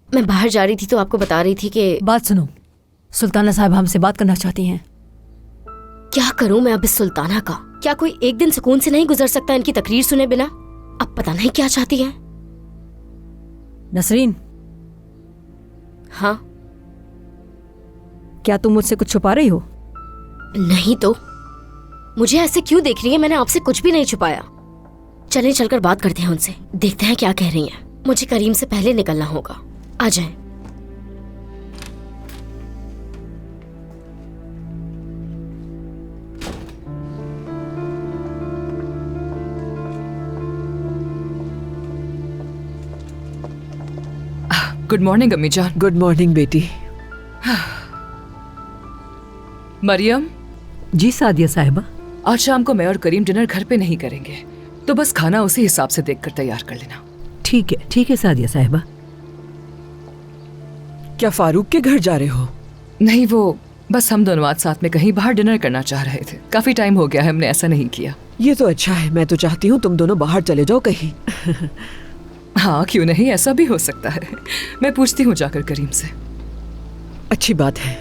मैं बाहर जा रही थी तो आपको बता रही थी कि बात सुनो, सुल्ताना साहब हमसे बात करना चाहती हैं। क्या करूं मैं अब इस सुल्ताना का? क्या कोई एक दिन सुकून से नहीं गुजर सकता इनकी तकरीर सुने बिना? अब पता नहीं क्या चाहती हैं। नसरीन, हाँ? क्या तुम मुझसे कुछ छुपा रही हो? नहीं तो मुझे ऐसे क्यों देख रही है? मैंने आपसे कुछ भी नहीं छुपाया। चलें चलकर बात करते हैं उनसे, देखते हैं क्या कह रही हैं। मुझे करीम से पहले निकलना होगा। आ जाएं। गुड मॉर्निंग अम्मी जान। गुड मॉर्निंग बेटी। मरियम, जी सादिया साहिबा। आज शाम को मैं और करीम डिनर घर पे नहीं करेंगे, तो बस खाना उसी हिसाब से देखकर तैयार कर लेना। ठीक है सादिया साहिबा। क्या फारूक के घर जा रहे हो? नहीं, वो बस हम दोनों आज साथ में कहीं बाहर डिनर करना चाह रहे थे। काफी टाइम हो गया है हमने ऐसा नहीं किया। ये तो अच्छा है, मैं तो चाहती हूँ तुम दोनों बाहर चले जाओ कहीं। हाँ, क्यों नहीं, ऐसा भी हो सकता है। मैं पूछती हूँ जाकर करीम से। अच्छी बात है।